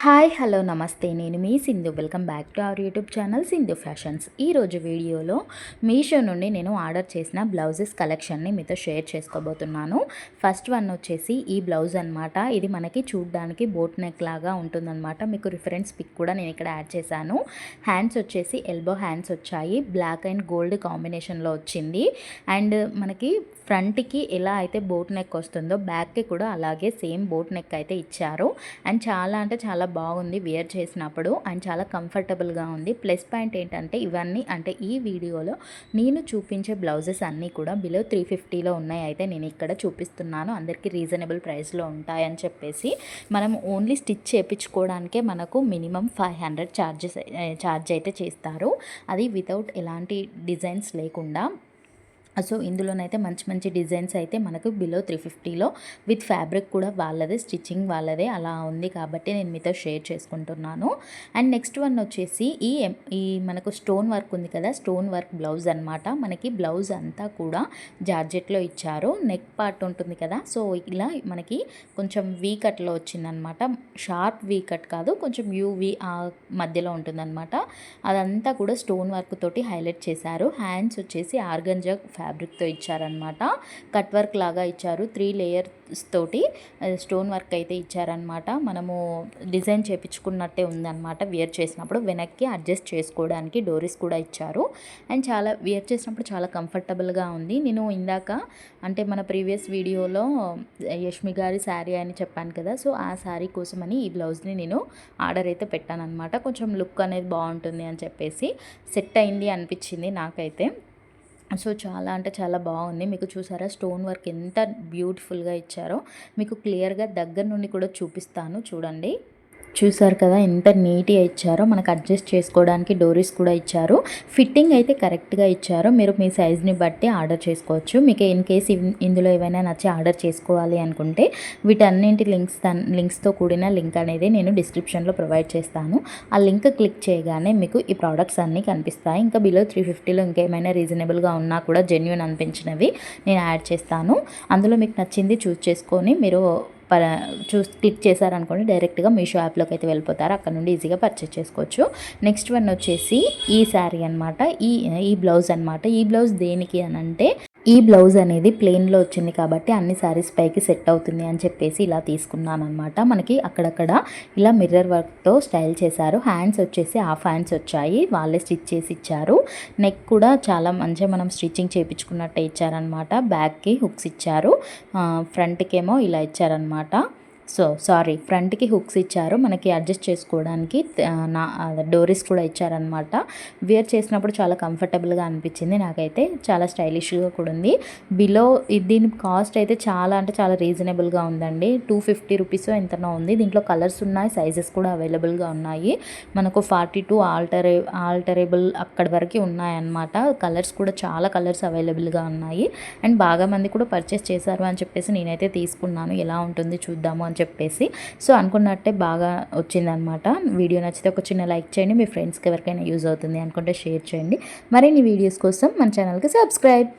Hi hello నమస్తే నేను మీ Sindhu welcome back to our YouTube channel Sindhu fashions. ఈరోజు వీడియోలో మీషో నుండి నేను ఆర్డర్ చేసిన బ్లౌజెస్ కలెక్షన్ని మీతో షేర్ చేసుకోబోతున్నాను. ఫస్ట్ వన్ వచ్చేసి ఈ బ్లౌజ్ అనమాట. ఇది మనకి చూడడానికి బోట్ నెక్ లాగా ఉంటుందన్నమాట. మీకు రిఫరెన్స్ పిక్ కూడా నేను ఇక్కడ యాడ్ చేశాను. హ్యాండ్స్ వచ్చేసి ఎల్బో హ్యాండ్స్ వచ్చాయి, బ్లాక్ అండ్ గోల్డ్ కాంబినేషన్లో వచ్చింది. అండ్ మనకి ఫ్రంట్కి ఎలా అయితే బోట్ నెక్ వస్తుందో బ్యాక్కి కూడా అలాగే సేమ్ బోట్ నెక్ అయితే ఇచ్చారు. అండ్ చాలా అంటే చాలా బాగుంది వేర్ చేసినప్పుడు, అండ్ చాలా కంఫర్టబుల్గా ఉంది. ప్లస్ పాయింట్ ఏంటంటే ఇవన్నీ అంటే ఈ వీడియోలో నేను చూపించే బ్లౌజెస్ అన్నీ కూడా బిలో 350లో ఉన్నాయి. అయితే నేను ఇక్కడ చూపిస్తున్నాను, అందరికీ రీజనబుల్ ప్రైస్లో ఉంటాయని చెప్పేసి. మనం ఓన్లీ స్టిచ్ చేయించుకోవడానికే మనకు మినిమం 500 ఛార్జ్ అయితే చేస్తారు, అది వితౌట్ ఎలాంటి డిజైన్స్ లేకుండా. సో ఇందులోనైతే మంచి మంచి డిజైన్స్ అయితే మనకు బిలో 350లో విత్ ఫ్యాబ్రిక్ కూడా వాళ్ళదే, స్టిచ్చింగ్ వాళ్ళదే అలా ఉంది కాబట్టి నేను మీతో షేర్ చేసుకుంటున్నాను. అండ్ నెక్స్ట్ వన్ వచ్చేసి ఈ మనకు స్టోన్ వర్క్ ఉంది కదా, స్టోన్ వర్క్ బ్లౌజ్ అనమాట. మనకి బ్లౌజ్ అంతా కూడా జార్జెట్లో ఇచ్చారు. నెక్ పార్ట్ ఉంటుంది కదా, సో ఇలా మనకి కొంచెం వీ కట్లో వచ్చిందనమాట. షార్ప్ వీ కట్ కాదు, కొంచెం యూవీ మధ్యలో ఉంటుందన్నమాట. అదంతా కూడా స్టోన్ వర్క్ తోటి హైలైట్ చేశారు. హ్యాండ్స్ వచ్చేసి ఆర్గంజా ఫ్యాబ్రిక్తో ఇచ్చారనమాట. కట్ వర్క్ లాగా ఇచ్చారు, 3 లేయర్స్ తోటి స్టోన్ వర్క్ అయితే ఇచ్చారనమాట. మనము డిజైన్ చేయించుకున్నట్టే ఉందన్నమాట. వేర్ చేసినప్పుడు వెనక్కి అడ్జస్ట్ చేసుకోవడానికి డోరీస్ కూడా ఇచ్చారు. అండ్ చాలా వేర్ చేసినప్పుడు చాలా కంఫర్టబుల్గా ఉంది. నేను ఇందాక అంటే మన ప్రీవియస్ వీడియోలో యష్మి గారి శారీ అని చెప్పాను కదా, సో ఆ శారీ కోసమని ఈ బ్లౌజ్ని నేను ఆర్డర్ అయితే పెట్టాను అనమాట. కొంచెం లుక్ అనేది బాగుంటుంది అని చెప్పేసి సెట్ అయింది అనిపించింది నాకైతే. సో చాలా అంటే చాలా బాగుంది. మీకు చూసారా స్టోన్ వర్క్ ఎంత బ్యూటిఫుల్గా ఇచ్చారో, మీకు క్లియర్గా దగ్గర నుండి కూడా చూపిస్తాను చూడండి. చూసారు కదా ఎంత నీట్గా ఇచ్చారో. మనకు అడ్జస్ట్ చేసుకోవడానికి డోరీస్ కూడా ఇచ్చారు. ఫిట్టింగ్ అయితే కరెక్ట్గా ఇచ్చారు. మీరు మీ సైజ్ని బట్టి ఆర్డర్ చేసుకోవచ్చు. మీకు ఇన్ కేస్ ఇందులో ఏమైనా నచ్చి ఆర్డర్ చేసుకోవాలి అనుకుంటే వీటన్నింటి లింక్స్తో కూడిన లింక్ అనేది నేను డిస్క్రిప్షన్లో ప్రొవైడ్ చేస్తాను. ఆ లింక్ క్లిక్ చేయగానే మీకు ఈ ప్రోడక్ట్స్ అన్నీ కనిపిస్తాయి. ఇంకా బిలో 350లో ఇంకేమైనా రీజనబుల్గా ఉన్నా కూడా జెన్యూన్ అనిపించినవి నేను యాడ్ చేస్తాను. అందులో మీకు నచ్చింది చూస్ చేసుకొని మీరు క్లిక్ చేశారనుకోండి డైరెక్ట్గా మీషో యాప్లోకి అయితే వెళ్ళిపోతారు. అక్కడ నుండి ఈజీగా పర్చేస్ చేసుకోవచ్చు. నెక్స్ట్ వన్ వచ్చేసి ఈ శారీ అనమాట, ఈ బ్లౌజ్ అనమాట. ఈ బ్లౌజ్ దేనికి అని అంటే, ఈ బ్లౌజ్ అనేది ప్లెయిన్లో వచ్చింది కాబట్టి అన్ని శారీస్ పైకి సెట్ అవుతుంది అని చెప్పేసి ఇలా తీసుకున్నాను అనమాట. మనకి అక్కడక్కడ ఇలా మిర్రర్ వర్క్తో స్టైల్ చేశారు. హ్యాండ్స్ వచ్చేసి హాఫ్ హ్యాండ్స్ వచ్చాయి, వాళ్ళే స్టిచ్ చేసి ఇచ్చారు. నెక్ కూడా చాలా మంచిగా మనం స్టిచ్చింగ్ చేయించుకున్నట్టే ఇచ్చారనమాట. బ్యాక్కి హుక్స్ ఇచ్చారు, ఫ్రంట్కి ఏమో ఇలా ఇచ్చారనమాట. ఫ్రంట్కి హుక్స్ ఇచ్చారు, మనకి అడ్జస్ట్ చేసుకోవడానికి డోరీస్ కూడా ఇచ్చారనమాట. వేర్ చేసినప్పుడు చాలా కంఫర్టబుల్గా అనిపించింది నాకైతే, చాలా స్టైలిష్గా కూడా ఉంది. బిలో దీని కాస్ట్ అయితే చాలా అంటే చాలా రీజనబుల్గా ఉందండి. 250 రూపీస్ ఎంతనో ఉంది. దీంట్లో కలర్స్ ఉన్నాయి, సైజెస్ కూడా అవైలబుల్గా ఉన్నాయి. మనకు 42 ఆల్టరేబుల్ అక్కడి వరకు ఉన్నాయన్నమాట. కలర్స్ కూడా చాలా కలర్స్ అవైలబుల్గా ఉన్నాయి. అండ్ బాగా మంది కూడా పర్చేస్ చేశారు అని చెప్పేసి నేనైతే తీసుకున్నాను, ఎలా ఉంటుంది చూద్దాము అని చెప్పేసి. సో అనుకున్నట్టే బాగా వచ్చిందనమాట. వీడియో నచ్చితే ఒక చిన్న లైక్ చేయండి, మీ ఫ్రెండ్స్కి ఎవరికైనా యూజ్ అవుతుంది అనుకుంటే షేర్ చేయండి. మరిన్ని వీడియోస్ కోసం మన ఛానల్కి సబ్స్క్రైబ్.